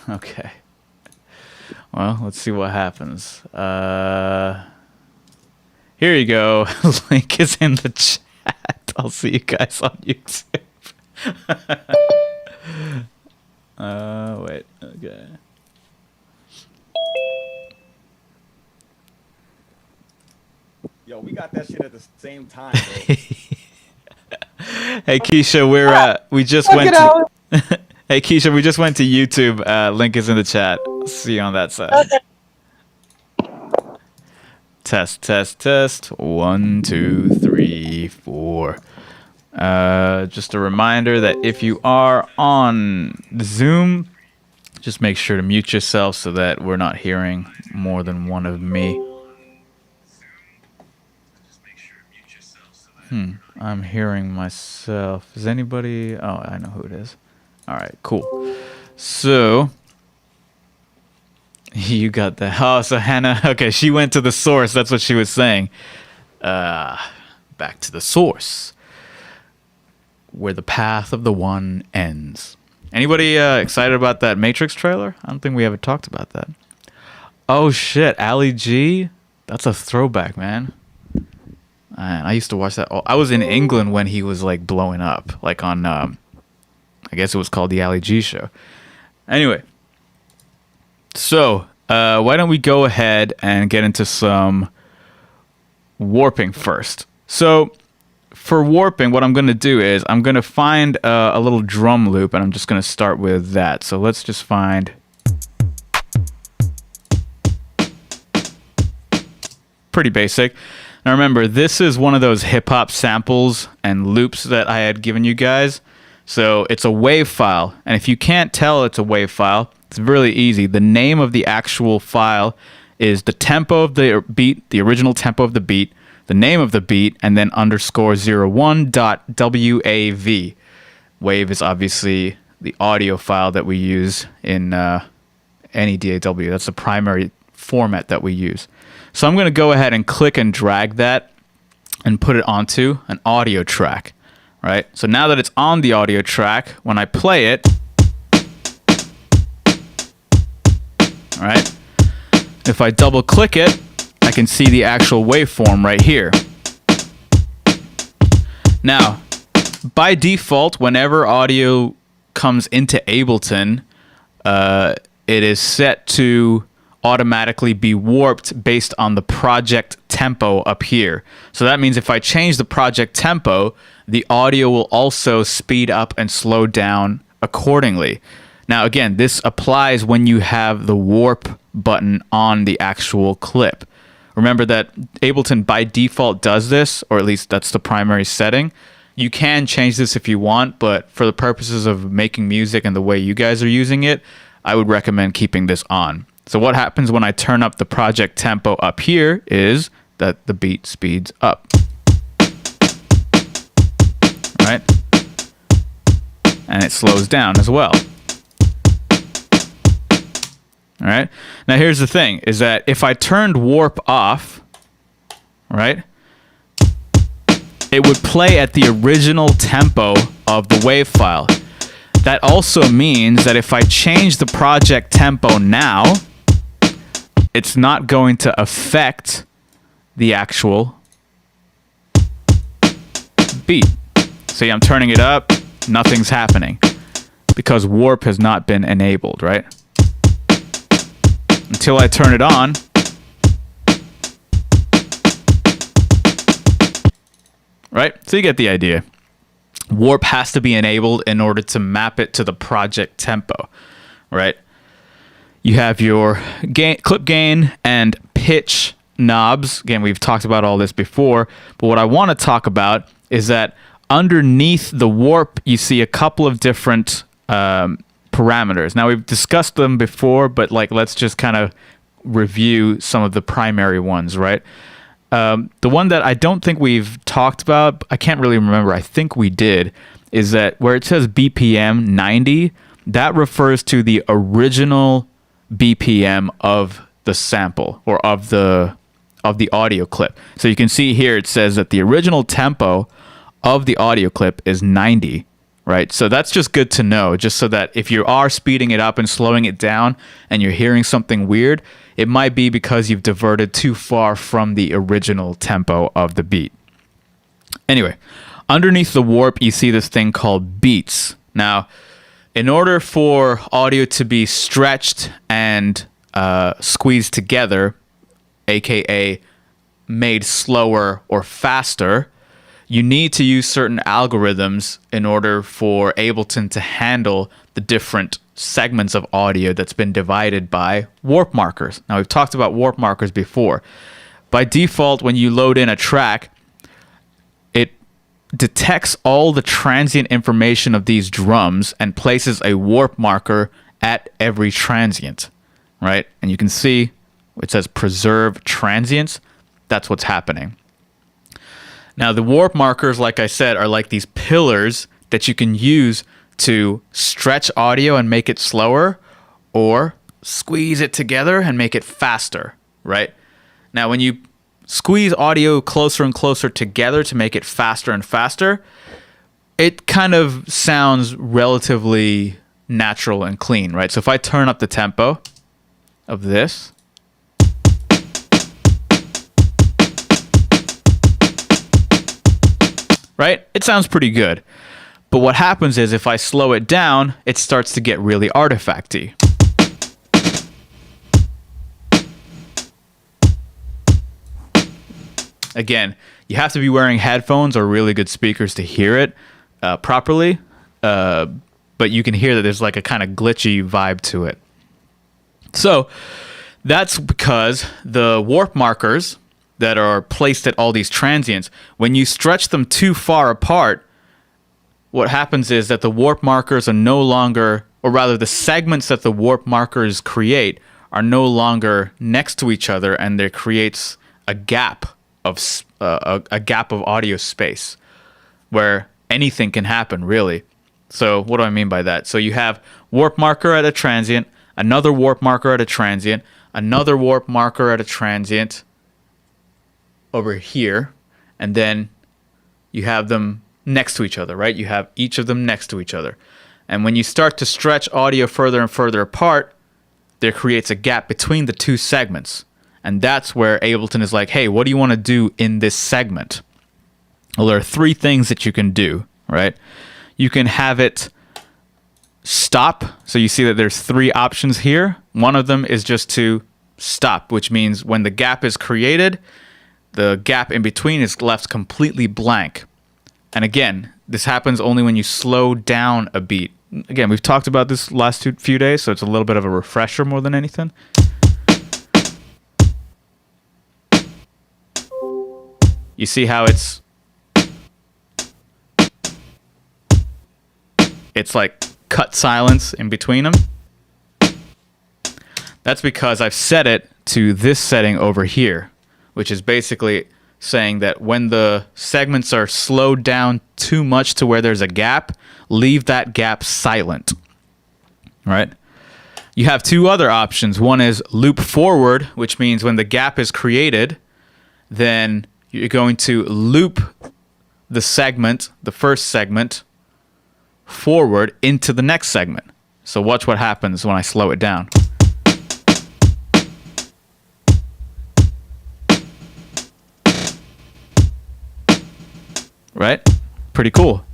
Okay. Well, let's see what happens. Here you go. Link is in the chat. I'll see you guys on YouTube. Wait. Okay. Yo, we got that shit at the same time, bro. Hey Keisha, we just went to Hey Keisha, we just went to YouTube. Link is in the chat. See you on that side. Okay. Test, test, test. 1, 2, 3, 4. Just a reminder that if you are on Zoom, just make sure to mute yourself so that we're not hearing more than one of me. I'm hearing myself. Is anybody? Oh, I know who it is. All right, cool. So you got that. Oh, so Hannah. Okay, she went to the source. That's what she was saying. Back to the source, where the path of the one ends. Anybody excited about that Matrix trailer? I don't think we ever talked about that. Oh shit, Ali G. That's a throwback, man. I used to watch that. I was in England when he was like blowing up, like on, I guess it was called the Ali G show. Anyway, so why don't we go ahead and get into some warping first? So for warping, what I'm going to do is I'm going to find a little drum loop, and I'm just going to start with that. So let's just find. Pretty basic. Now remember, this is one of those hip-hop samples and loops that I had given you guys. So it's a WAV file, and if you can't tell it's a WAV file, it's really easy. The name of the actual file is the tempo of the beat, the original tempo of the beat, the name of the beat, and then _01.wav. WAV is obviously the audio file that we use in any DAW. That's the primary format that we use. So I'm going to go ahead and click and drag that and put it onto an audio track, right? So now that it's on the audio track, when I play it, all right, if I double click it, I can see the actual waveform right here. Now, by default, whenever audio comes into Ableton, it is set to automatically be warped based on the project tempo up here. So that means if I change the project tempo, the audio will also speed up and slow down accordingly. Now again, this applies when you have the warp button on the actual clip. Remember that Ableton by default does this, or at least that's the primary setting. You can change this if you want, but for the purposes of making music and the way you guys are using it, I would recommend keeping this on. So what happens when I turn up the project tempo up here is that the beat speeds up. Right? And it slows down as well. All right? Now here's the thing, is that if I turned warp off, right, it would play at the original tempo of the WAV file. That also means that if I change the project tempo now, it's not going to affect the actual beat. See, I'm turning it up, nothing's happening because warp has not been enabled, right? Until I turn it on, right? So you get the idea. Warp has to be enabled in order to map it to the project tempo, right? You have your clip gain and pitch knobs. Again, we've talked about all this before, but what I want to talk about is that underneath the warp, you see a couple of different parameters. Now, we've discussed them before, but like let's just kind of review some of the primary ones, right? The one that I don't think we've talked about, I can't really remember, I think we did, is that where it says BPM 90, that refers to the original BPM of the sample or of the audio clip. So you can see here it says that the original tempo of the audio clip is 90, right? So that's just good to know, just so that if you are speeding it up and slowing it down and you're hearing something weird, it might be because you've diverted too far from the original tempo of the beat. Anyway, underneath the warp, you see this thing called beats. Now, in order for audio to be stretched and squeezed together, aka made slower or faster, you need to use certain algorithms in order for Ableton to handle the different segments of audio that's been divided by warp markers. Now, we've talked about warp markers before. By default, when you load in a track, it detects all the transient information of these drums and places a warp marker at every transient, right? And you can see it says preserve transients. That's what's happening. Now, the warp markers, like I said, are like these pillars that you can use to stretch audio and make it slower, or squeeze it together and make it faster, right? Now, when you squeeze audio closer and closer together to make it faster and faster, it kind of sounds relatively natural and clean, right? So if I turn up the tempo of this, right? It sounds pretty good. But what happens is if I slow it down, it starts to get really artifacty. Again, you have to be wearing headphones or really good speakers to hear it properly. But you can hear that there's like a kind of glitchy vibe to it. So that's because the warp markers that are placed at all these transients, when you stretch them too far apart, what happens is that the warp markers are no longer, or rather the segments that the warp markers create are no longer next to each other, and there creates a gap of audio space where anything can happen, really. So what do I mean by that? So you have warp marker at a transient, another warp marker at a transient, another warp marker at a transient over here, and then you have them next to each other, right? You have each of them next to each other. And when you start to stretch audio further and further apart, there creates a gap between the two segments. And that's where Ableton is like, hey, what do you want to do in this segment? Well, there are three things that you can do, right? You can have it stop. So you see that there's three options here. One of them is just to stop, which means when the gap is created, the gap in between is left completely blank. And again, this happens only when you slow down a beat. Again, we've talked about this last few days, so it's a little bit of a refresher more than anything. You see how it's like cut silence in between them? That's because I've set it to this setting over here, which is basically saying that when the segments are slowed down too much to where there's a gap, leave that gap silent, right? You have two other options. One is loop forward, which means when the gap is created, then you're going to loop the segment, the first segment, forward into the next segment. So watch what happens when I slow it down. Right? Pretty cool.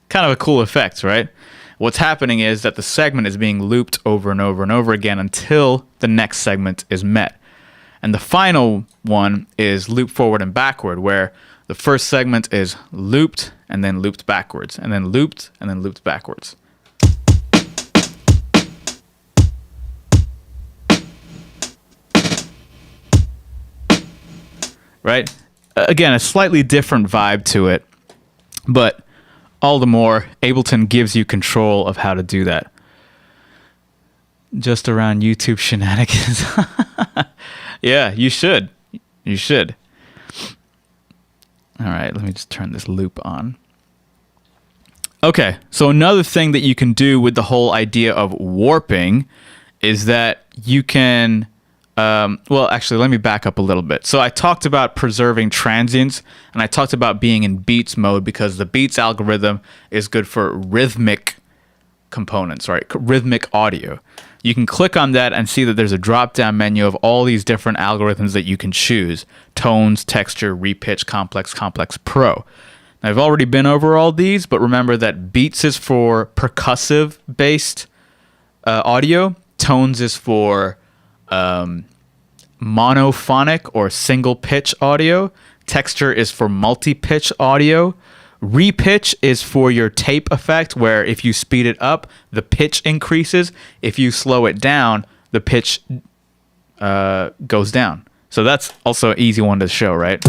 Kind of a cool effect, right? What's happening is that the segment is being looped over and over and over again until the next segment is met. And the final one is loop forward and backward, where the first segment is looped and then looped backwards, and then looped and then looped backwards. Right? Again, a slightly different vibe to it, but all the more, Ableton gives you control of how to do that. Just around YouTube shenanigans. Yeah, you should. You should. All right, let me just turn this loop on. Okay, so another thing that you can do with the whole idea of warping is that you can Well, actually, let me back up a little bit. So I talked about preserving transients, and I talked about being in beats mode because the beats algorithm is good for rhythmic components, right? Rhythmic audio. You can click on that and see that there's a drop-down menu of all these different algorithms that you can choose: tones, texture, repitch, complex, complex, pro. Now, I've already been over all these, but remember that beats is for percussive-based audio. Tones is for monophonic or single pitch audio. Texture is for multi-pitch audio. Repitch is for your tape effect, where if you speed it up, the pitch increases. If you slow it down, the pitch goes down. So that's also an easy one to show, right?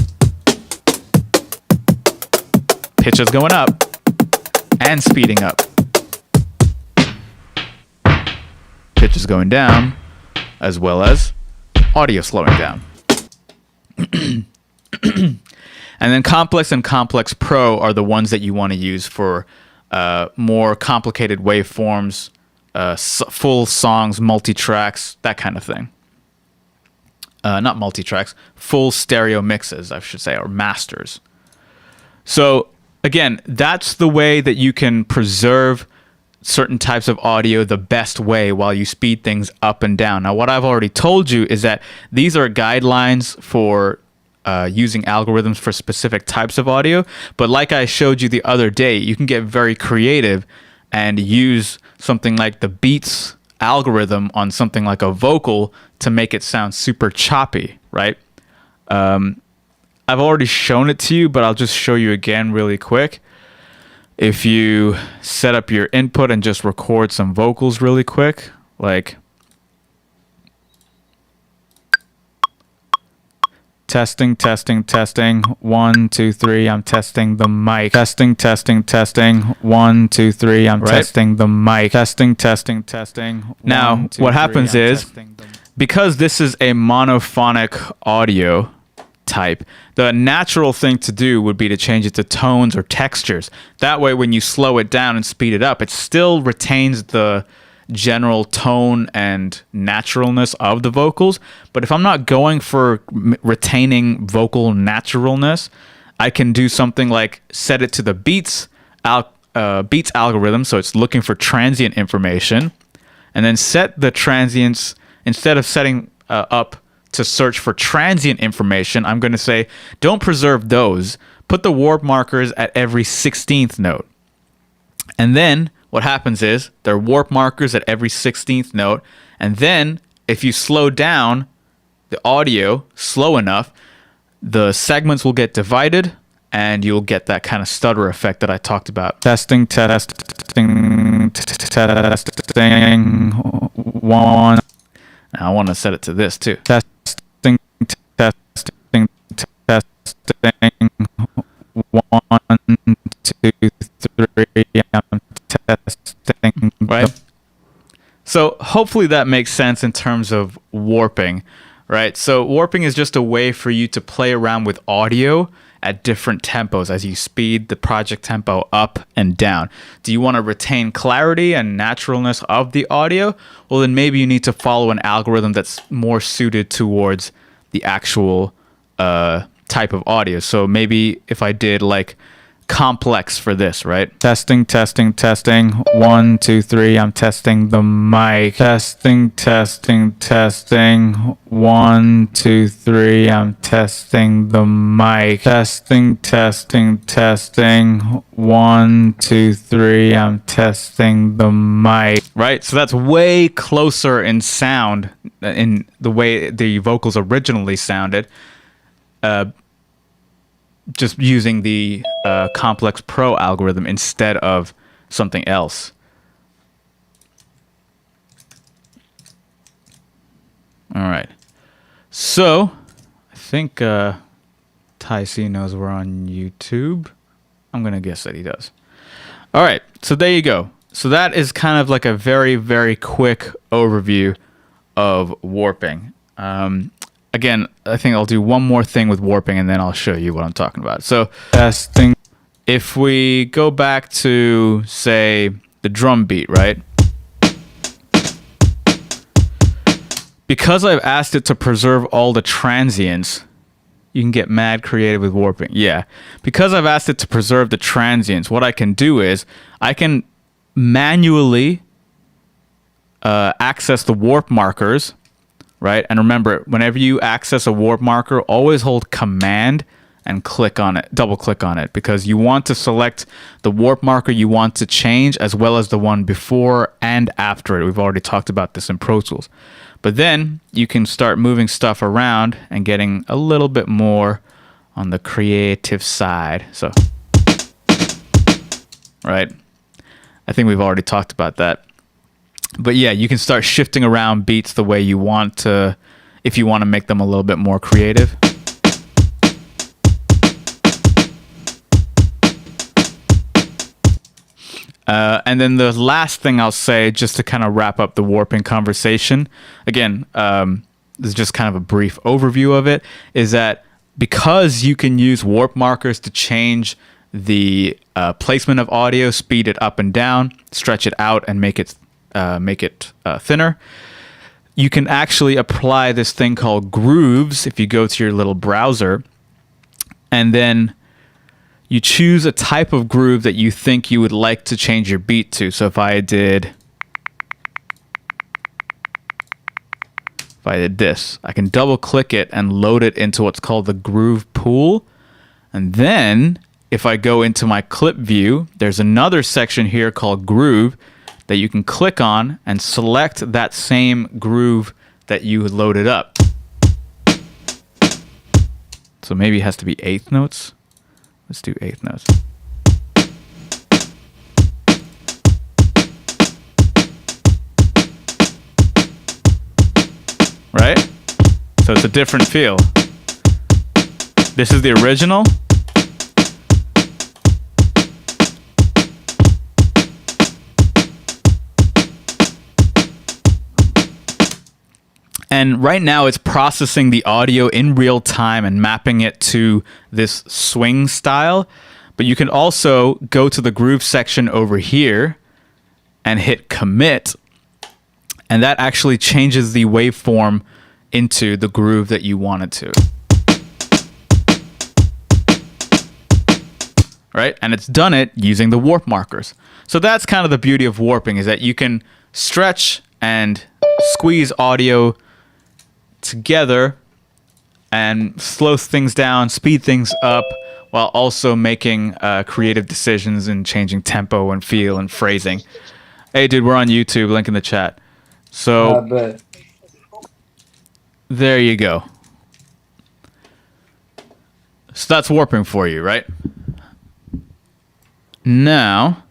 Pitch is going up and speeding up. Pitch is going down, as well as audio slowing down. And then complex and complex pro are the ones that you want to use for more complicated waveforms, full songs, multi-tracks, that kind of thing. Not multi-tracks, full stereo mixes, I should say, or masters. So again, that's the way that you can preserve certain types of audio the best way while you speed things up and down. Now, what I've already told you is that these are guidelines for using algorithms for specific types of audio. But like I showed you the other day, you can get very creative and use something like the beats algorithm on something like a vocal to make it sound super choppy, right? I've already shown it to you, but I'll just show you again really quick. If you set up your input and just record some vocals really quick, like testing, testing, testing, 1, 2, 3, I'm testing the mic. Testing, testing, testing, 1, 2, 3, I'm testing the mic. Testing, testing, testing. Now, what happens is, because this is a monophonic audio type, the natural thing to do would be to change it to tones or textures. That way, when you slow it down and speed it up, it still retains the general tone and naturalness of the vocals. But if I'm not going for retaining vocal naturalness, I can do something like set it to the beats algorithm, so it's looking for transient information, and then set the transients. Instead of setting up to search for transient information, I'm going to say don't preserve those. Put the warp markers at every 16th note. And then what happens is there are warp markers at every 16th note. And then if you slow down the audio slow enough, the segments will get divided and you'll get that kind of stutter effect that I talked about. Testing, testing, testing, 1. Now I want to set it to this too. Testing, testing, testing, 1, 2, 3, I'm testing. Right? So hopefully that makes sense in terms of warping, right? So warping is just a way for you to play around with audio at different tempos as you speed the project tempo up and down. Do you want to retain clarity and naturalness of the audio? Well, then maybe you need to follow an algorithm that's more suited towards the actual type of audio. So maybe if I did like complex for this, right? Testing, testing, testing, 1, 2, 3, I'm testing the mic. Testing, testing, testing, 1, 2, 3, I'm testing the mic. Testing, testing, testing, 1, 2, 3, I'm testing the mic. Right? So that's way closer in sound in the way the vocals originally sounded. Just using the complex pro algorithm instead of something else. All right. So I think Ty C knows we're on YouTube. I'm going to guess that he does. All right. So there you go. So that is kind of like a very, very quick overview of warping. Again, I think I'll do one more thing with warping and then I'll show you what I'm talking about. So testing. If we go back to, say, the drum beat, right? because I've asked it to preserve all the transients, you can get mad creative with warping. Yeah. Because I've asked it to preserve the transients, what I can do is I can manually access the warp markers, right? And remember, whenever you access a warp marker, always hold Command and click on it, double click on it, because you want to select the warp marker you want to change as well as the one before and after it. We've already talked about this in Pro Tools. But then you can start moving stuff around and getting a little bit more on the creative side. So, right? I think we've already talked about that. But yeah, you can start shifting around beats the way you want to, if you want to make them a little bit more creative. And then the last thing I'll say, just to kind of wrap up the warping conversation, again, this is just kind of a brief overview of it, is that because you can use warp markers to change the placement of audio, speed it up and down, stretch it out, and make it thinner, you can actually apply this thing called grooves if you go to your little browser, and then you choose a type of groove that you think you would like to change your beat to. So if I did this, I can double click it and load it into what's called the groove pool. And then if I go into my clip view, there's another section here called groove that you can click on and select that same groove that you loaded up. So maybe it has to be eighth notes. Let's do eighth notes. Right? So it's a different feel. This is the original. And right now it's processing the audio in real time and mapping it to this swing style. But you can also go to the groove section over here and hit commit. And that actually changes the waveform into the groove that you want it to. Right? And it's done it using the warp markers. So that's kind of the beauty of warping, is that you can stretch and squeeze audio together and slow things down, speed things up, while also making creative decisions and changing tempo and feel and phrasing. Hey, dude, we're on YouTube. Link in the chat. So there you go. So that's warping for you, right? Now,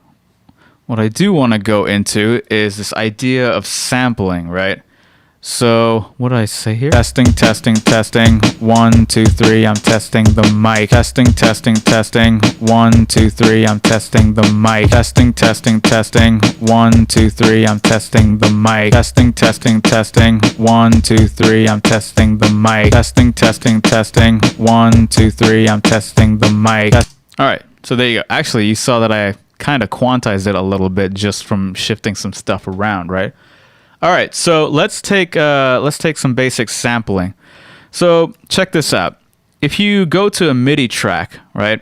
what I do want to go into is this idea of sampling, right? So, what did I say here? Testing, testing, testing. 1, 2, 3. I'm testing the mic. Testing, testing, testing. 1, 2, 3. I'm testing the mic. Testing, testing, testing. 1, 2, 3. I'm testing the mic. Testing, testing, testing. 1, 2, 3. I'm testing the mic. Testing, testing, testing. 1, 2, 3. I'm testing the mic. All right. So there you go. Actually, you saw that I kind of quantized it a little bit just from shifting some stuff around, right? All right, so let's take some basic sampling. So check this out. If you go to a MIDI track, right,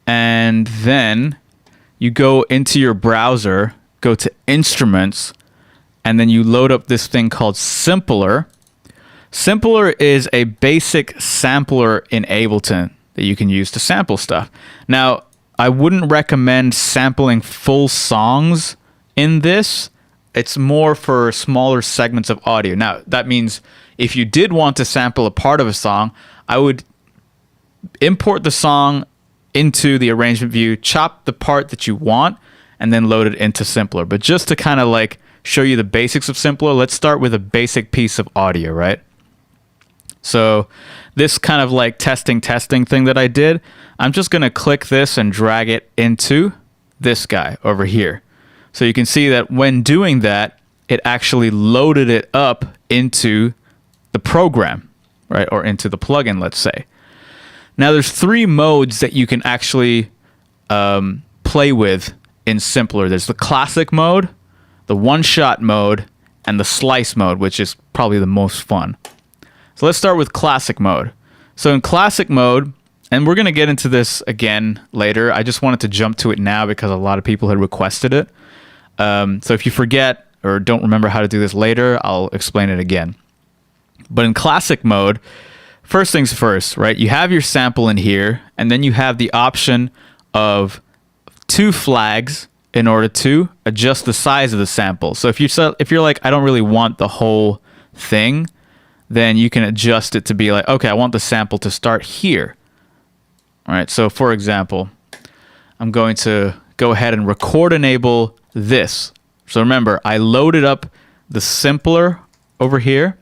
and then you go into your browser, go to Instruments, and then you load up this thing called Simpler. Simpler is a basic sampler in Ableton that you can use to sample stuff. Now, I wouldn't recommend sampling full songs in this. It's more for smaller segments of audio. Now, that means if you did want to sample a part of a song, I would import the song into the arrangement view, chop the part that you want, and then load it into Simpler. But just to kind of like show you the basics of Simpler, let's start with a basic piece of audio, right? So this kind of like testing thing that I did, I'm just going to click this and drag it into this guy over here. So you can see that when doing that, it actually loaded it up into the program, right? Or into the plugin, let's say. Now there's 3 modes that you can actually play with in Simpler. There's the classic mode, the one-shot mode, and the slice mode, which is probably the most fun. So let's start with classic mode. So in classic mode, and we're going to get into this again later. I just wanted to jump to it now because a lot of people had requested it. So if you forget or don't remember how to do this later, I'll explain it again. But in classic mode, first things first, right? You have your sample in here, and then you have the option of 2 flags in order to adjust the size of the sample. So if you're like, I don't really want the whole thing, then you can adjust it to be like, okay, I want the sample to start here. All right, so for example, I'm going to go ahead and record enable this. So remember, I loaded up the simpler over here,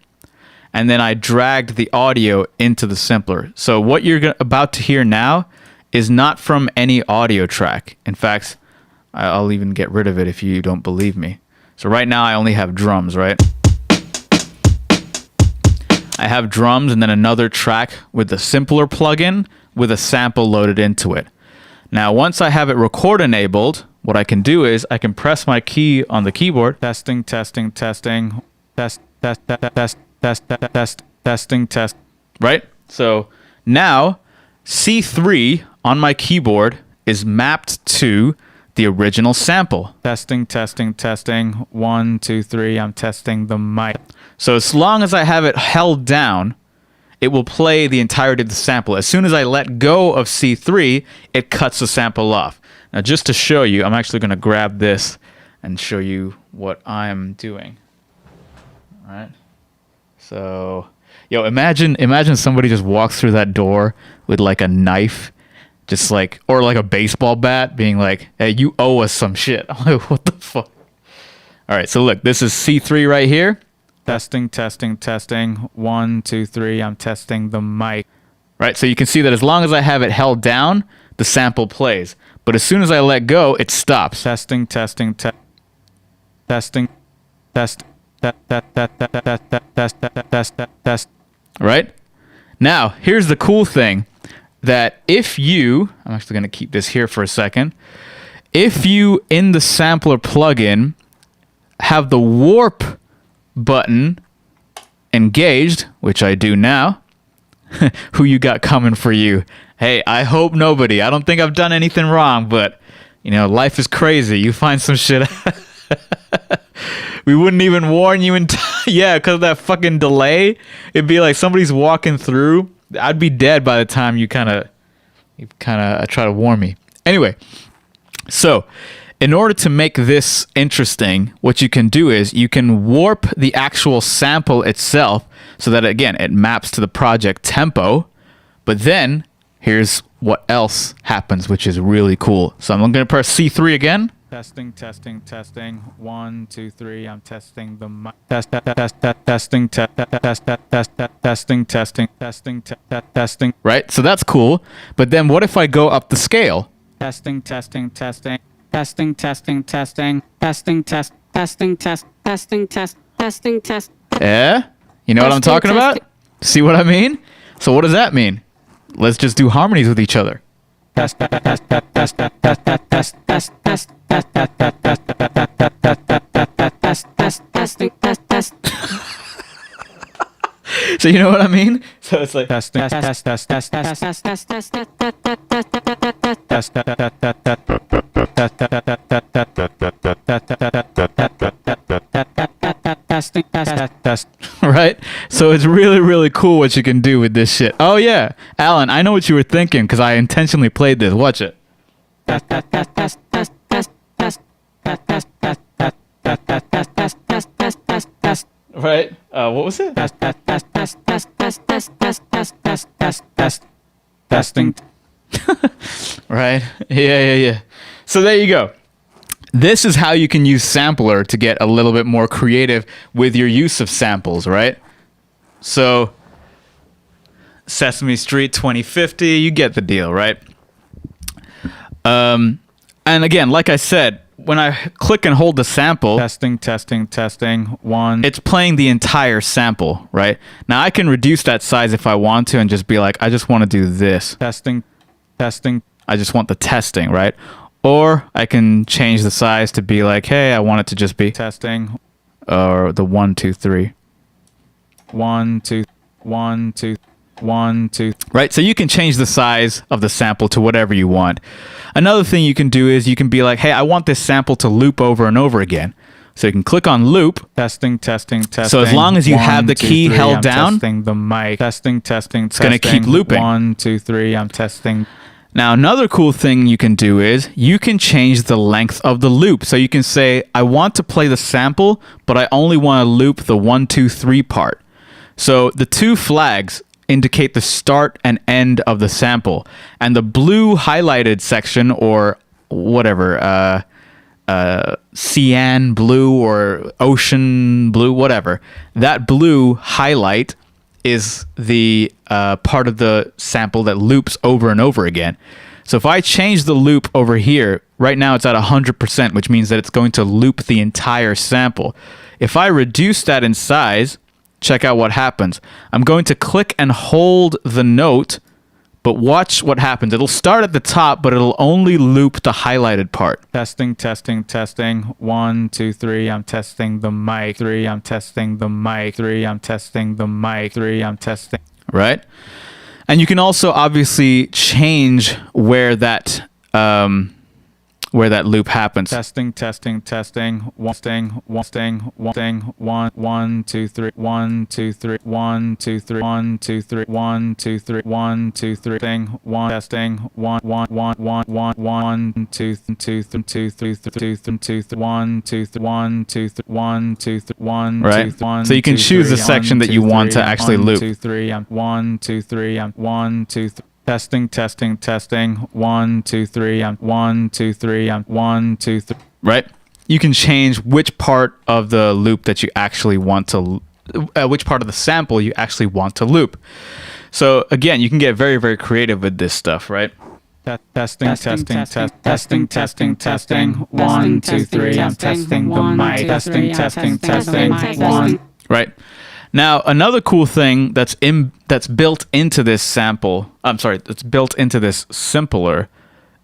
and then I dragged the audio into the simpler. So what you're about to hear now is not from any audio track. In fact, I'll even get rid of it if you don't believe me. So right now I only have drums, right? I have drums and then another track with the simpler plugin with a sample loaded into it. Now, once I have it record enabled, what I can do is I can press my key on the keyboard. Testing, testing, testing, test, test, test, test, test, testing, test. Right? So now C3 on my keyboard is mapped to the original sample. Testing, testing, testing. 1, 2, 3. I'm testing the mic. So as long as I have it held down, it will play the entirety of the sample. As soon as I let go of C3, it cuts the sample off. Now, just to show you, I'm actually going to grab this and show you what I'm doing. All right. So, yo, imagine somebody just walks through that door with like a knife, just like, or like a baseball bat, being like, "Hey, you owe us some shit." I'm like, what the fuck? All right. So look, this is C3 right here. Testing, testing, testing. 1, 2, 3. I'm testing the mic. Right, so you can see that as long as I have it held down, the sample plays. But as soon as I let go, it stops. Testing, testing, testing, test, test. Right? Now, here's the cool thing that if you, I'm actually going to keep this here for a second. If you, in the sampler plugin, have the warp button engaged, which I do now, who you got coming for you? Hey, I hope nobody. I don't think I've done anything wrong, but, you know, life is crazy. You find some shit. We wouldn't even warn you in time. Yeah, because of that fucking delay. It'd be like somebody's walking through. I'd be dead by the time you kind of try to warn me. Anyway, so in order to make this interesting, what you can do is you can warp the actual sample itself so that, again, it maps to the project tempo. But then here's what else happens, which is really cool. So I'm going to press C3 again. Testing, testing, testing. 1, 2, 3. I'm testing the mic. Testing, testing, testing. Right? So that's cool. But then what if I go up the scale? Testing, testing, testing. Testing, testing, testing. Testing, test, testing, test, testing, test, testing, test. Yeah? You know what I'm talking about? See what I mean? So what does that mean? Let's just do harmonies with each other. Test, test, test, test, test, test, test, test, test, test, test, test, testing, test, test. So you know what I mean? So it's like testing, test, test, test, test, test, test, test, test, test, right? So it's really, really cool what you can do with this shit. Oh yeah, Alan, I know what you were thinking because I intentionally played this. Watch it. Right? What was it? Testing. Right? Yeah. So there you go. This is how you can use Sampler to get a little bit more creative with your use of samples, right? So Sesame Street 2050, you get the deal, right? And again, like I said, when I click and hold the sample, testing, 1, it's playing the entire sample, right? Now I can reduce that size if I want to and just be like, I just want to do this. Testing. I just want the testing, right? Or I can change the size to be like, hey, I want it to just be testing or the 1, 2, 3. 1 2 1 2 1 2. Right, so you can change the size of the sample to whatever you want. Another thing you can do is you can be like, hey, I want this sample to loop over and over again. So you can click on loop. Testing. So as long as you have the key held down, testing the mic. Testing. It's going to keep looping. 1 2 3. I'm testing. Now, another cool thing you can do is you can change the length of the loop. So you can say, I want to play the sample, but I only want to loop the 1 2 3 part. So the two flags indicate the start and end of the sample, and the blue highlighted section, or whatever, cyan blue or ocean blue, whatever, that blue highlight is the part of the sample that loops over and over again. So if I change the loop over here, right now it's at 100%, which means that it's going to loop the entire sample. If I reduce that in size, check out what happens. I'm going to click and hold the note, but watch what happens. It'll start at the top, but it'll only loop the highlighted part. Testing. 1 2 3. I'm testing the mic. 3. I'm testing the mic. 3. I'm testing the mic. 3. I'm testing. Right? And you can also obviously change where that loop happens. Testing. 1 2 3. 1 2 3. 1 2 3. 1 2 3. 1 2 3. 1 2 3. Testing. 1 testing. 1 1 1 1 1 1 2 2 3 2 3 2 2 1 2 1 2 1 2 1. Right. So you can choose the section that you want to actually loop. 1 2 3. 1 2 3. 1 2 3. Testing. 1 2 3. 1 2 3. 1 2 3. Right? You can change which part of the loop that you actually want to, which part of the sample you actually want to loop. So again, you can get very, very creative with this stuff, right? Testing. 1 2 3. I'm testing the mic. Testing. 1. Right. Now, another cool thing that's built into this sample, that's built into this simpler,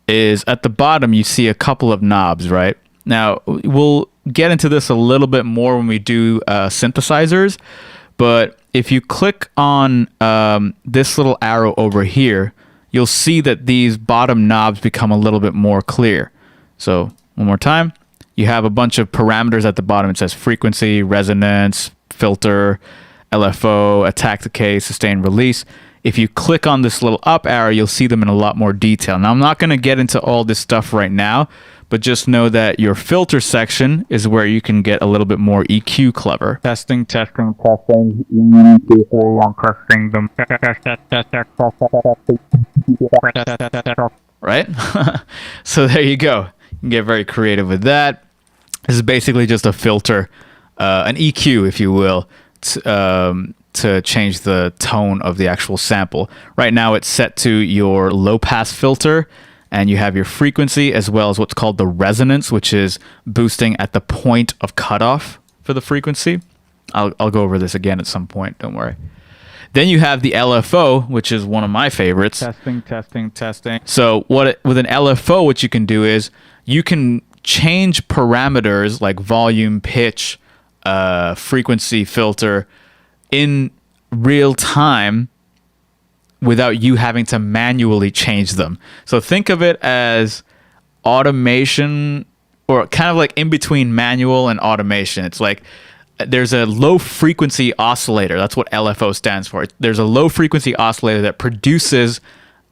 is at the bottom you see a couple of knobs, right? Now, we'll get into this a little bit more when we do synthesizers, but if you click on this little arrow over here, you'll see that these bottom knobs become a little bit more clear. So, one more time. You have a bunch of parameters at the bottom. It says frequency, resonance, filter, LFO, attack decay, sustain, release. If you click on this little up arrow, you'll see them in a lot more detail. Now, I'm not going to get into all this stuff right now, but just know that your filter section is where you can get a little bit more EQ clever. Testing. 1 2 3. I'm testing them. Right? So there you go. You can get very creative with that. This is basically just a filter, an EQ, if you will, to change the tone of the actual sample. Right now it's set to your low pass filter, and you have your frequency as well as what's called the resonance, which is boosting at the point of cutoff for the frequency. I'll go over this again at some point, don't worry. Then you have the LFO, which is one of my favorites. Testing. So with an LFO, what you can do is you can change parameters like volume, pitch, frequency, filter in real time without you having to manually change them. So think of it as automation, or kind of like in between manual and automation. It's like there's a low frequency oscillator. That's what LFO stands for. There's a low frequency oscillator that produces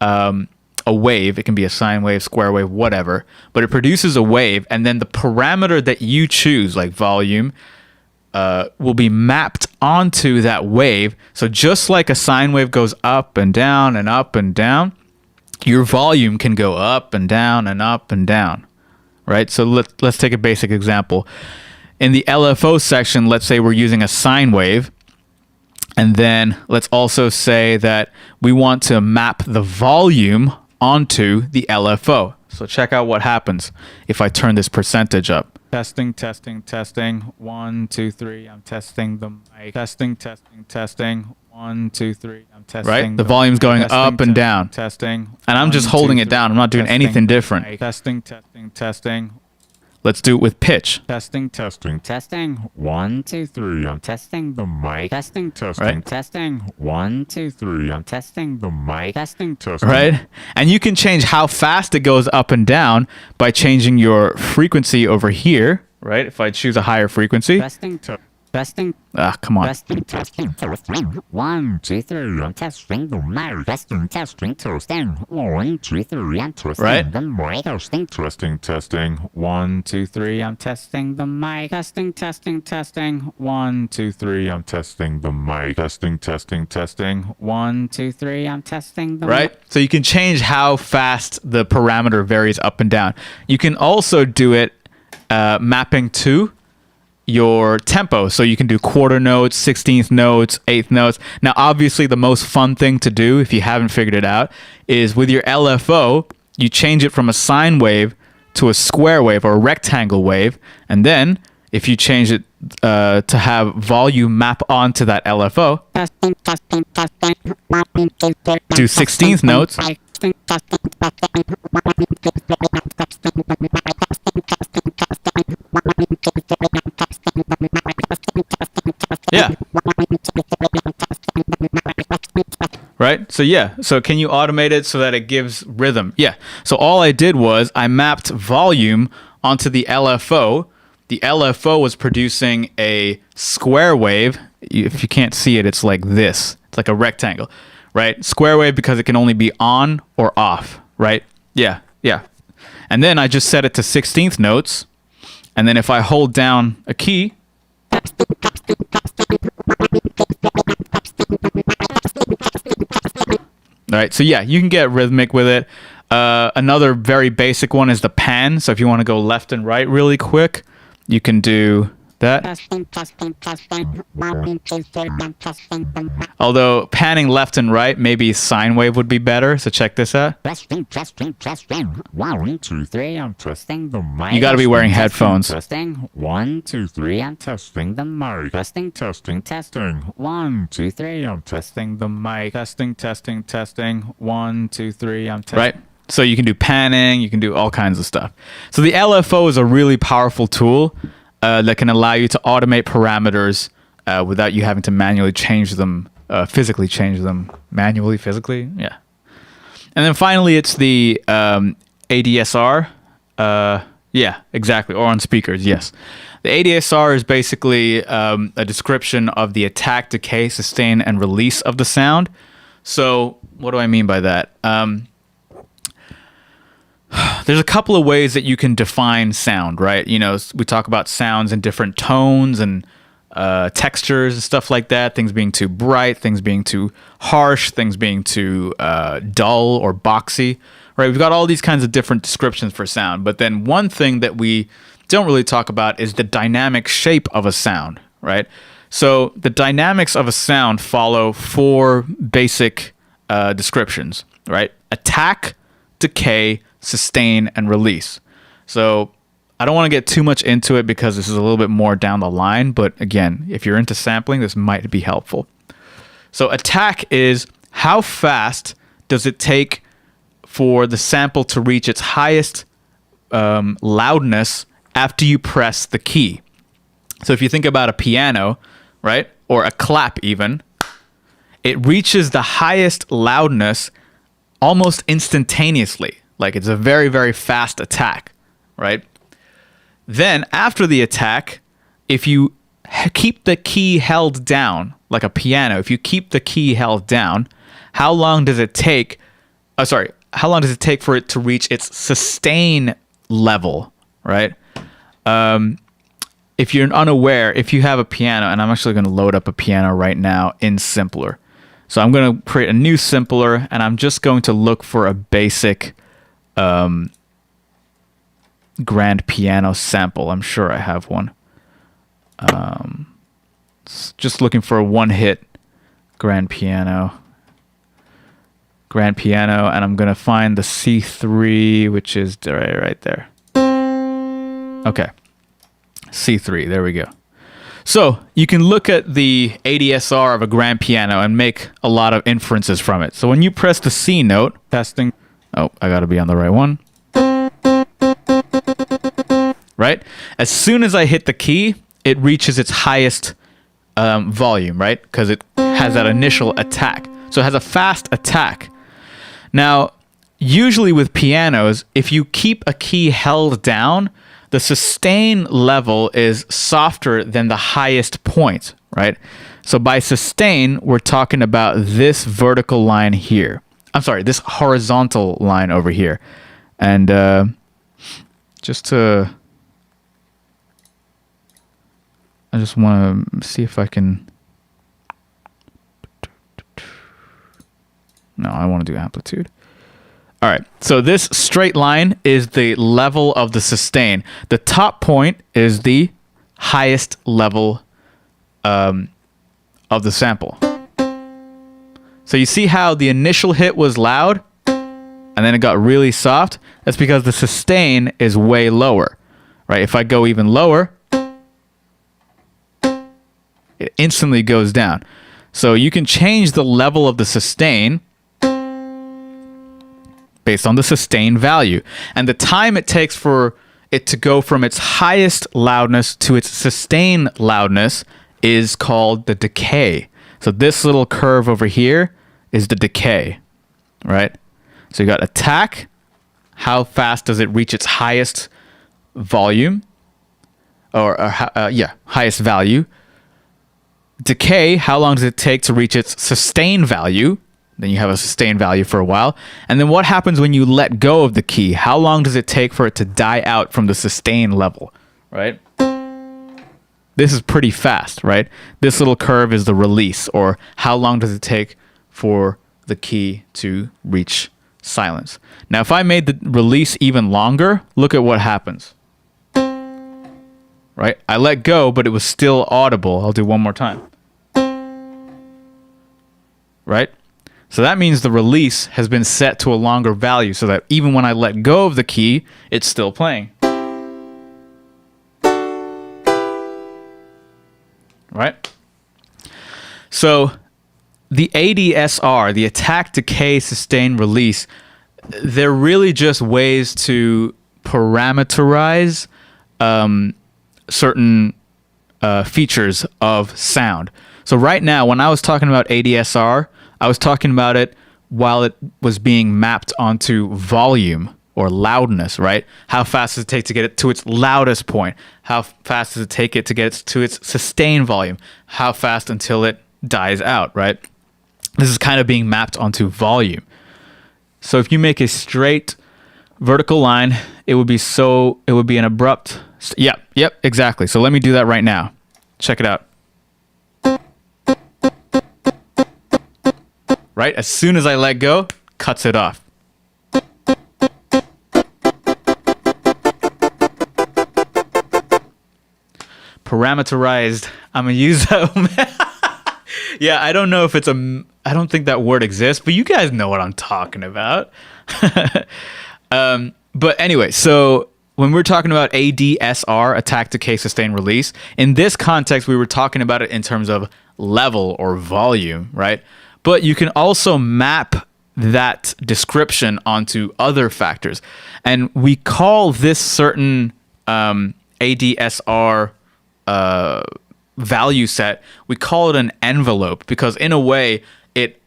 a wave. It can be a sine wave, square wave, whatever, but it produces a wave, and then the parameter that you choose, like volume, will be mapped onto that wave. So just like a sine wave goes up and down and up and down, your volume can go up and down and up and down, right? So let's take a basic example. In the LFO section, let's say we're using a sine wave, and then let's also say that we want to map the volume onto the LFO. So check out what happens if I turn this percentage up. Testing. 1 2 3. I'm testing the mic. Testing. 1 2 3. I'm testing. Right? The volume's going up and down. Testing. And I'm just holding it down. I'm not doing anything different. Testing. let's do it with pitch. Testing, testing, testing. 1, 2, 3. I'm testing the mic. Testing, testing, Right. testing. 1, 2, 3. I'm testing the mic. Testing, testing. Right? And you can change how fast it goes up and down by changing your frequency over here, right? If I choose a higher frequency. Testing, testing. Come on. Testing, testing, testing. 1, 2, 3. I'm testing the mic. Testing, testing, testing. 1, 2, 3. I'm testing Right? the mic. Testing, testing, testing. 1, 2, 3. I'm testing the mic. Testing, testing, testing. 1, 2, 3. I'm testing the mic. Testing, testing, testing. 1, 2, 3. I'm testing the Right? So you can change how fast the parameter varies up and down. You can also do it mapping to your tempo. So you can do quarter notes, 16th notes, 8th notes. Now, obviously, the most fun thing to do, if you haven't figured it out, is with your LFO, you change it from a sine wave to a square wave or a rectangle wave. And then if you change it to have volume map onto that LFO, do 16th notes. Yeah. Right? So yeah. So can you automate it so that it gives rhythm? Yeah. So all I did was I mapped volume onto the LFO. The LFO was producing a square wave. If you can't see it, it's like this. It's like a rectangle, right? Square wave because it can only be on or off, right? Yeah. Yeah. And then I just set it to 16th notes. And then if I hold down a key, all right, so yeah, you can get rhythmic with it. Another very basic one is the pan. So if you want to go left and right really quick, you can do that. Although panning left and right, maybe sine wave would be better. So check this out. Testing, testing, testing. 1, 2, 3. I'm testing the mic. You got to be wearing headphones. Testing. 1, 2, 3. I'm testing the mic. Testing, testing, testing. 1, 2, 3. I'm testing the mic. Testing, testing, testing. 1, 2, 3. I'm testing. Right. So you can do panning. You can do all kinds of stuff. So the LFO is a really powerful tool that can allow you to automate parameters without you having to manually change them, physically change them manually, physically. Yeah. And then finally, it's the ADSR. Yeah, exactly. Or on speakers, yes. The ADSR is basically a description of the attack, decay, sustain, and release of the sound. So what do I mean by that? There's a couple of ways that you can define sound, right? You know, we talk about sounds in different tones and textures and stuff like that. Things being too bright, things being too harsh, things being too dull or boxy, right? We've got all these kinds of different descriptions for sound. But then one thing that we don't really talk about is the dynamic shape of a sound, right? So the dynamics of a sound follow 4 basic descriptions, right? Attack, decay, sustain, and release. So I don't want to get too much into it because this is a little bit more down the line. But again, if you're into sampling, this might be helpful. So attack is how fast does it take for the sample to reach its highest loudness after you press the key. So if you think about a piano, right, or a clap even, it reaches the highest loudness almost instantaneously. Like it's a very, very fast attack, right? Then after the attack, if you keep the key held down, like a piano, if you keep the key held down, how long does it take? How long does it take for it to reach its sustain level, right? If you're unaware, if you have a piano, and I'm actually going to load up a piano right now in Simpler. So I'm going to create a new Simpler, and I'm just going to look for a basic grand piano sample. I'm sure I have one. Just looking for a one-hit grand piano, and I'm going to find the C3, which is right there. Okay. C3, there we go. So you can look at the ADSR of a grand piano and make a lot of inferences from it. So when you press the C note, testing. Oh, I got to be on the right one. right? As soon as I hit the key, it reaches its highest volume, right? Because it has that initial attack. So it has a fast attack. Now, usually with pianos, if you keep a key held down, the sustain level is softer than the highest point, right? So by sustain, we're talking about this vertical line here. I'm sorry, this horizontal line over here. And just to... I just want to see if I can... No, I want to do amplitude. All right, so this straight line is the level of the sustain. The top point is the highest level of the sample. So you see how the initial hit was loud and then it got really soft? That's because the sustain is way lower, right? If I go even lower, it instantly goes down. So you can change the level of the sustain based on the sustain value. And the time it takes for it to go from its highest loudness to its sustain loudness is called the decay. So this little curve over here is the decay, right? So you got attack, how fast does it reach its highest volume, highest value. Decay, how long does it take to reach its sustain value? Then you have a sustain value for a while. And then what happens when you let go of the key? How long does it take for it to die out from the sustain level, right? This is pretty fast, right? This little curve is the release, or how long does it take for the key to reach silence. Now, if I made the release even longer, look at what happens. Right? I let go, but it was still audible. I'll do one more time. Right? So that means the release has been set to a longer value so that even when I let go of the key, it's still playing. Right? So the ADSR, the attack, decay, sustain, release, they're really just ways to parameterize certain features of sound. So right now, when I was talking about ADSR, I was talking about it while it was being mapped onto volume or loudness, right? How fast does it take to get it to its loudest point? How fast does it take it to get it to its sustain volume? How fast until it dies out, right? This is kind of being mapped onto volume. So if you make a straight vertical line, it would be an abrupt. Yep, exactly. So let me do that right now. Check it out. Right? As soon as I let go, cuts it off. Parameterized. I'm going to use that. Yeah, I don't know if it's I don't think that word exists, but you guys know what I'm talking about. But anyway, so when we're talking about ADSR, attack, decay, sustain, release, in this context, we were talking about it in terms of level or volume, right? But you can also map that description onto other factors. And we call this certain ADSR value set, we call it an envelope, because in a way it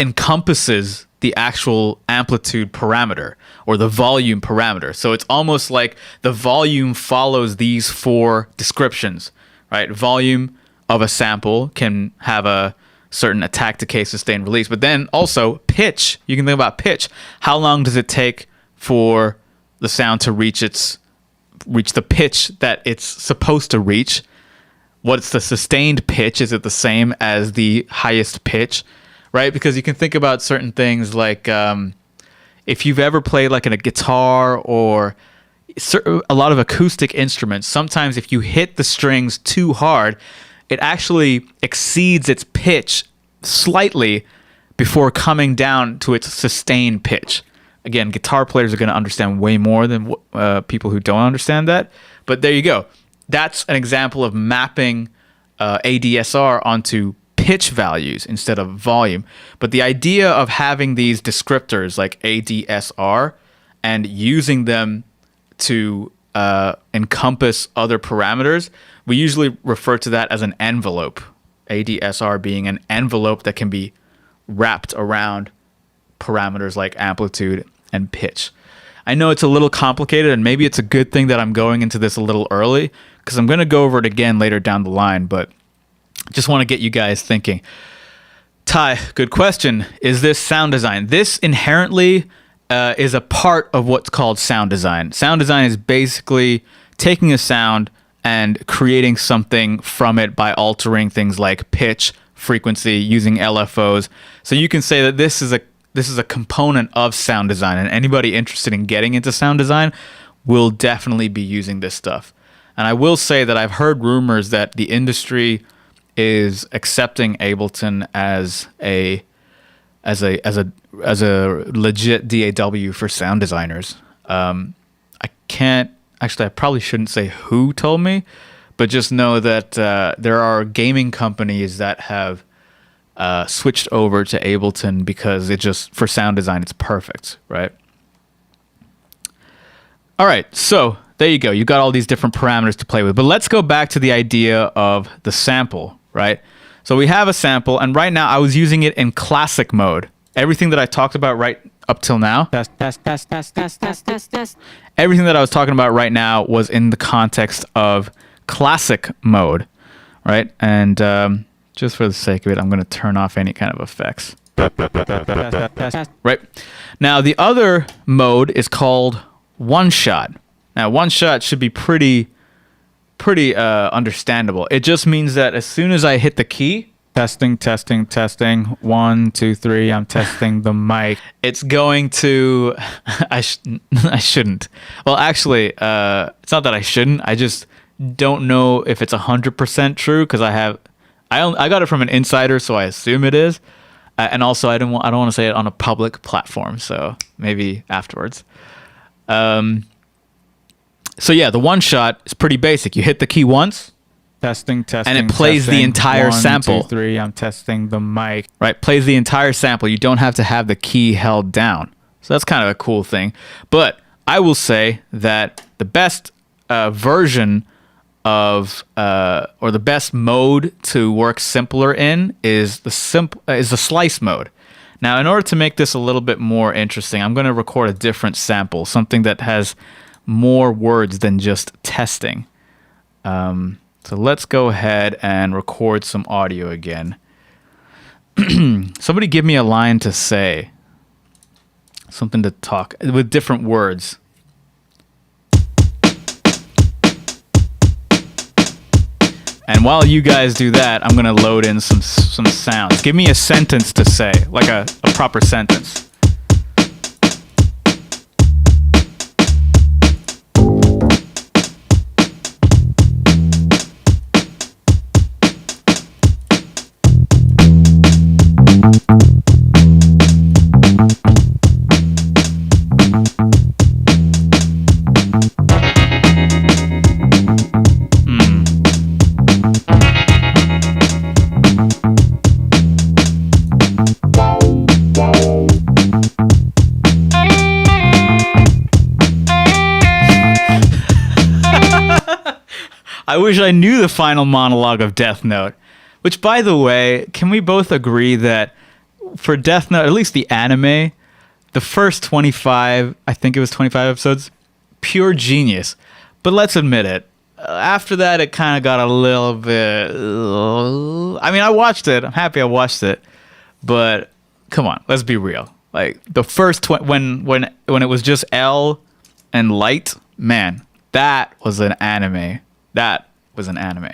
encompasses the actual amplitude parameter or the volume parameter. So it's almost like the volume follows these four descriptions, right? Volume of a sample can have a certain attack, decay, sustain, release, but then also pitch. You can think about pitch. How long does it take for the sound to reach the pitch that it's supposed to reach? What's the sustained pitch? Is it the same as the highest pitch? Right? Because you can think about certain things like if you've ever played like in a guitar or a lot of acoustic instruments, sometimes if you hit the strings too hard, it actually exceeds its pitch slightly before coming down to its sustained pitch. Again, guitar players are going to understand way more than people who don't understand that. But there you go. That's an example of mapping ADSR onto pitch values instead of volume. But the idea of having these descriptors like ADSR and using them to encompass other parameters, we usually refer to that as an envelope. ADSR being an envelope that can be wrapped around parameters like amplitude and pitch. I know it's a little complicated, and maybe it's a good thing that I'm going into this a little early, because I'm going to go over it again later down the line, but just want to get you guys thinking. Ty, good question. Is this sound design? This inherently is a part of what's called sound design. Sound design is basically taking a sound and creating something from it by altering things like pitch, frequency, using LFOs. So you can say that this is a component of sound design, and anybody interested in getting into sound design will definitely be using this stuff. And I will say that I've heard rumors that the industry is accepting Ableton as a legit DAW for sound designers. I probably shouldn't say who told me, but just know that there are gaming companies that have switched over to Ableton because it just, for sound design, it's perfect, right? All right, so there you go. You got all these different parameters to play with. But let's go back to the idea of the sample, right? So we have a sample, and right now I was using it in classic mode. Everything that I talked about right up till now, test. Everything that I was talking about right now was in the context of classic mode, right? And just for the sake of it, I'm going to turn off any kind of effects. Right. Now, the other mode is called one shot. Now, one shot should be pretty understandable. It just means that as soon as I hit the key, testing. 1, 2, 3. I'm testing the mic. It's going to. I shouldn't. Well, actually, it's not that I shouldn't. I just don't know if it's 100% true because I got it from an insider, so I assume it is. And also, I don't want to say it on a public platform, so maybe afterwards. So yeah, the one shot is pretty basic. You hit the key once. Testing, and it plays the entire sample. 1, 2, 3. I'm testing the mic. Right, plays the entire sample. You don't have to have the key held down. So that's kind of a cool thing. But I will say that the best version of or the best mode to work simpler in is the slice mode. Now, in order to make this a little bit more interesting, I'm going to record a different sample, something that has more words than just testing. So let's go ahead and record some audio again. Somebody give me a line to say. Something to talk with different words. And while you guys do that, I'm going to load in some sounds. Give me a sentence to say, like a proper sentence. I wish I knew the final monologue of Death Note. Which, by the way, can we both agree that for Death Note, at least the anime, the first 25, I think it was 25 episodes, pure genius. But let's admit it. After that, it kind of got a little bit... I mean, I watched it. I'm happy I watched it. But come on, let's be real. Like, the first... when it was just L and Light, man, that was an anime. That was an anime.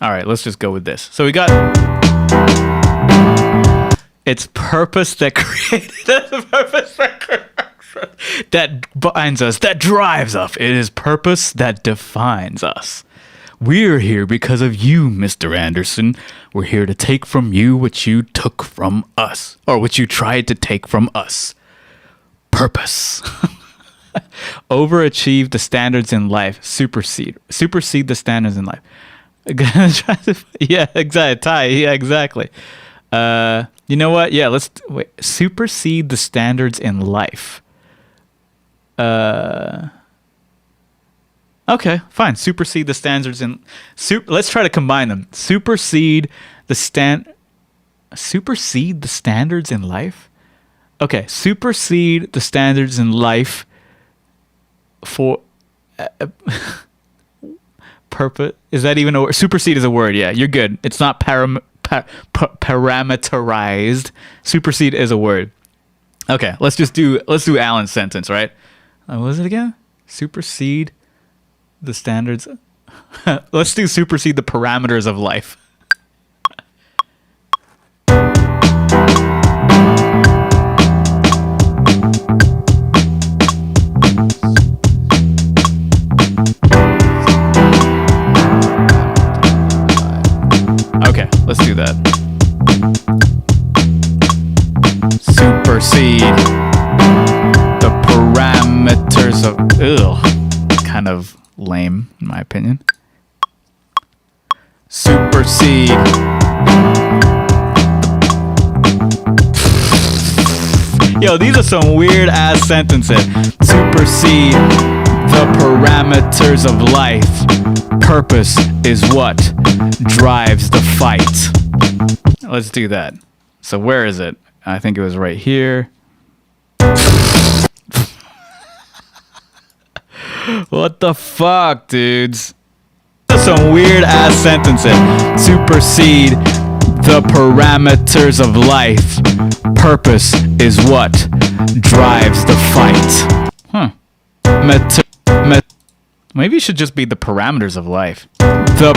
All right, let's just go with this. So we got... It's purpose that created us. Purpose that binds us, that drives us. It is purpose that defines us. We're here because of you, Mr. Anderson. We're here to take from you what you took from us, or what you tried to take from us. Purpose. Overachieve the standards in life. Supersede the standards in life. Yeah, exactly. Tie. Yeah, exactly. You know what? Yeah, let's wait. Supersede the standards in life. Okay, fine. Supersede the standards in let's try to combine them. Supersede the standards in life? Okay, supersede the standards in life for purpose. Is that even a word? Supersede is a word. Yeah, you're good. It's not parameterized. Supersede is a word. Okay, let's do Alan's sentence, right? What was it again? Supersede the standards. Let's do supersede the parameters of life. Okay, let's do that. Supersede the parameters of... Ugh. Kind of lame, in my opinion. Supersede. Yo, these are some weird ass sentences. Supersede the parameters of life. Purpose is what drives the fight. Let's do that. So where is it? I think it was right here. What the fuck, dudes? Some weird ass sentences. Supersede the parameters of life. Purpose is what drives the fight. Maybe it should just be the parameters of life. The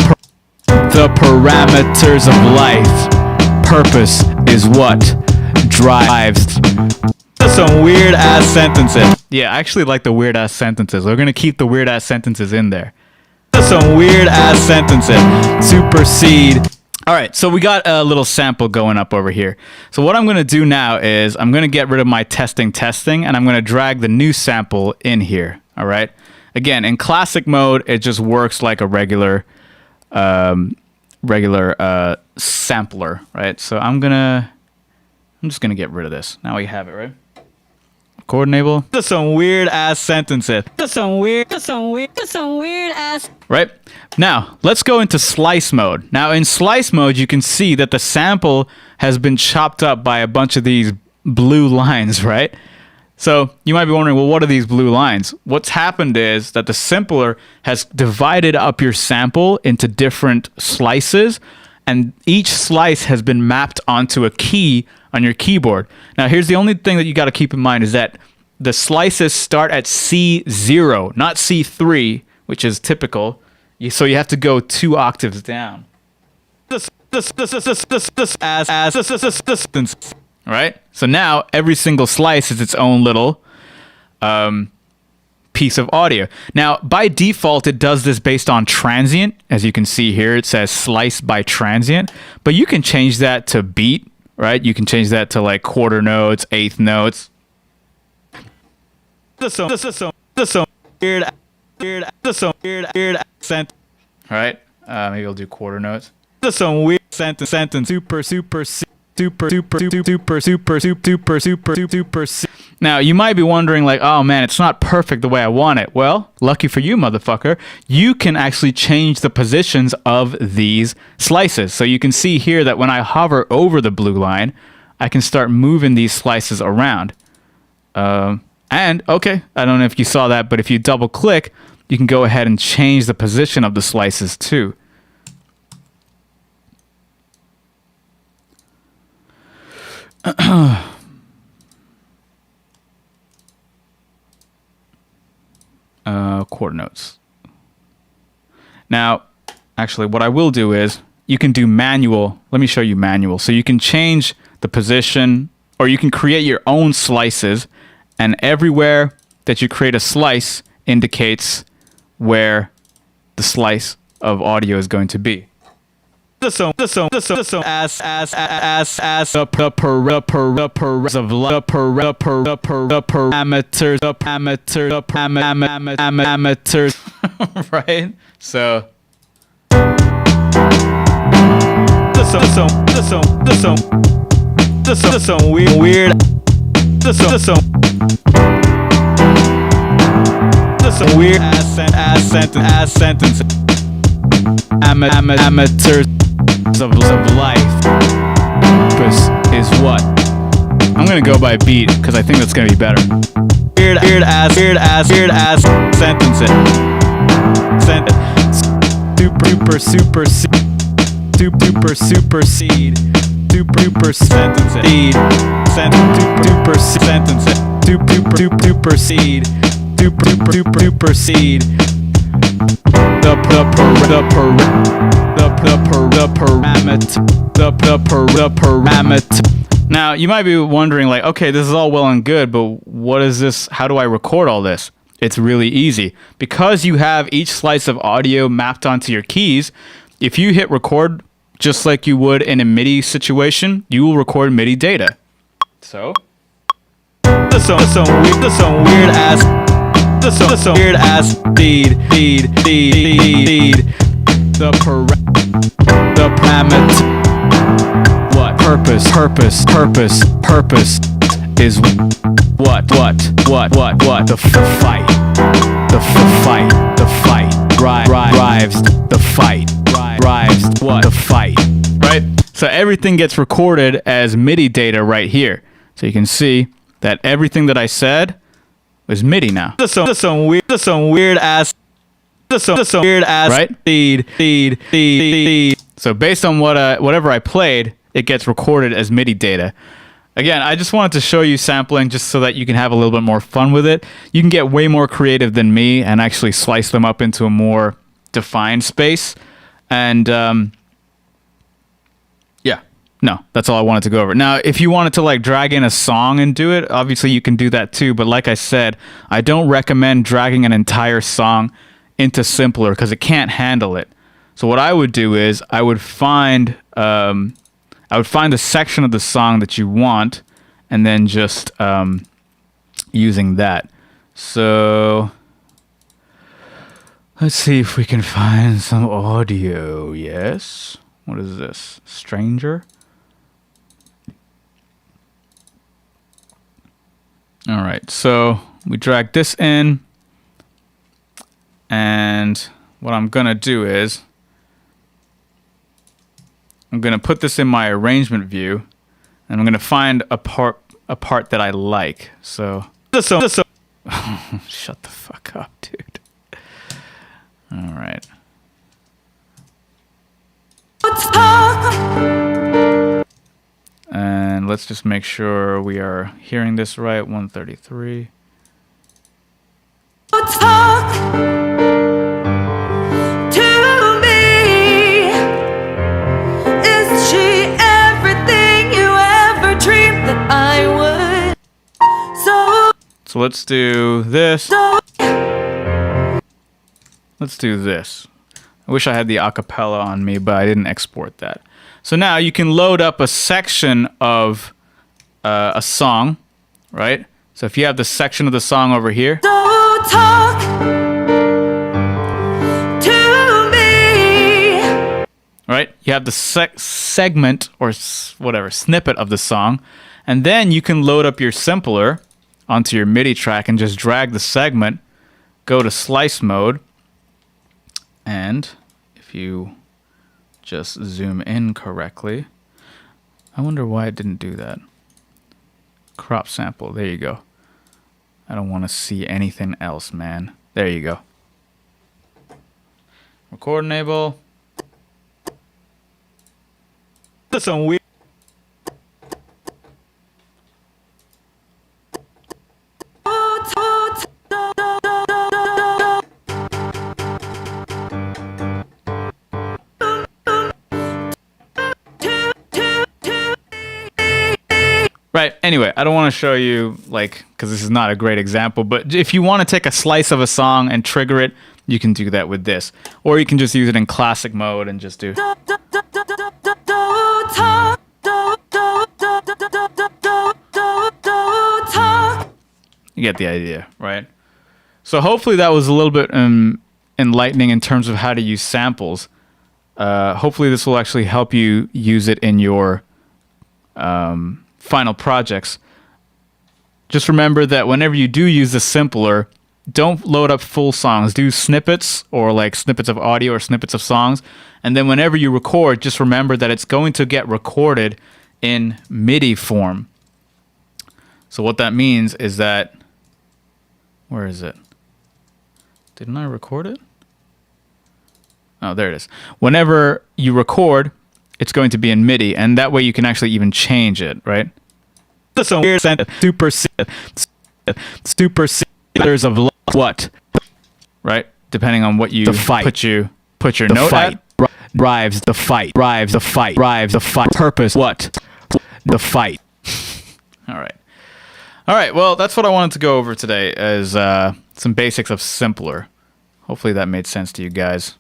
parameters of life. Purpose is what drives. Some weird ass sentences. Yeah, I actually like the weird ass sentences. We're gonna keep the weird ass sentences in there. Some weird ass sentences. Supersede. All right, so we got a little sample going up over here. So what I'm gonna do now is I'm gonna get rid of my testing, and I'm gonna drag the new sample in here. All right. Again, in classic mode, it just works like a regular sampler, right? So I'm just gonna get rid of this. Now we have it, right? Record enable. That's some weird ass sentences. That's some weird ass. Right? Now, let's go into slice mode. Now, in slice mode, you can see that the sample has been chopped up by a bunch of these blue lines, right? So you might be wondering, well, what are these blue lines? What's happened is that the sampler has divided up your sample into different slices, and each slice has been mapped onto a key on your keyboard. Now, here's the only thing that you got to keep in mind is that the slices start at C0, not C3, which is typical. So you have to go 2 octaves down. Right? So now every single slice is its own little piece of audio. Now, by default, it does this based on transient. As you can see here, it says slice by transient. But you can change that to beat, right? You can change that to like quarter notes, eighth notes. This is weird accent. Right? Maybe I'll do quarter notes. This is some weird sentence. Super. Now, you might be wondering, like, oh man, it's not perfect the way I want it. Well, lucky for you, motherfucker, you can actually change the positions of these slices. So you can see here that when I hover over the blue line, I can start moving these slices around. And, okay, I don't know if you saw that, but if you double click, you can go ahead and change the position of the slices too. Quarter notes. Now, actually, what I will do is you can do manual. Let me show you manual. So you can change the position, or you can create your own slices, and everywhere that you create a slice indicates where the slice of audio is going to be. Parameters, right? So some weird. This some weird ass sentence. Amateurs of life. Purpose is what? I'm gonna go by beat because I think that's gonna be better. Weird ass sentences. Super supersede. Super sentences. Supersede. Supersede. The parameter. Now you might be wondering, like, okay, this is all well and good, but what is this? How do I record all this? It's really easy. Because you have each slice of audio mapped onto your keys, if you hit record just like you would in a MIDI situation, you will record MIDI data. So, this some weird ass feed. The parameter. What? Purpose is what? The fight. Drives the fight. Drives what? The fight. Right? So everything gets recorded as MIDI data right here. So you can see that everything that I said was MIDI now. This some weird ass right? Feed. So based on whatever I played, it gets recorded as MIDI data. Again, I just wanted to show you sampling just so that you can have a little bit more fun with it. You can get way more creative than me and actually slice them up into a more defined space. And yeah, no, that's all I wanted to go over. Now, if you wanted to like drag in a song and do it, obviously you can do that too. But like I said, I don't recommend dragging an entire song into Simpler because it can't handle it. So what I would do is I would find the section of the song that you want, and then just using that. So let's see if we can find some audio. Yes. What is this? Stranger? All right. So we drag this in, and what I'm gonna do is I'm gonna put this in my arrangement view, and I'm gonna find a part that I like. So shut the fuck up, dude. All right. And let's just make sure we are hearing this right. 133. So let's do this. Let's do this. I wish I had the acapella on me, but I didn't export that. So now you can load up a section of a song, right? So if you have the section of the song over here. Don't talk to me. Right? You have the segment or whatever, snippet of the song. And then you can load up your simpler onto your MIDI track and just drag the segment, go to slice mode, and if you just zoom in correctly, I wonder why it didn't do that. Crop sample, there you go. I don't want to see anything else, man. There you go. Record enable. That's some weird. Right, anyway, I don't want to show you, like, because this is not a great example, but if you want to take a slice of a song and trigger it, you can do that with this. Or you can just use it in classic mode and just do... You get the idea, right? So hopefully that was a little bit enlightening in terms of how to use samples. Hopefully this will actually help you use it in your final projects. Just remember that whenever you do use the simpler, don't load up full songs. Do snippets, or like snippets of audio or snippets of songs. And then whenever you record, just remember that it's going to get recorded in MIDI form. So what that means is that, where is it? Didn't I record it? Oh, there it is. Whenever you record, it's going to be in MIDI, and that way you can actually even change it, right? So super of what, right? Depending on what you put your note fight at. drives the fight purpose what the fight. All right. Well, that's what I wanted to go over today, as some basics of simpler. Hopefully that made sense to you guys.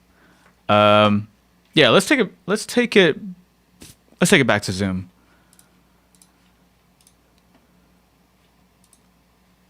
Yeah, let's take it back to Zoom.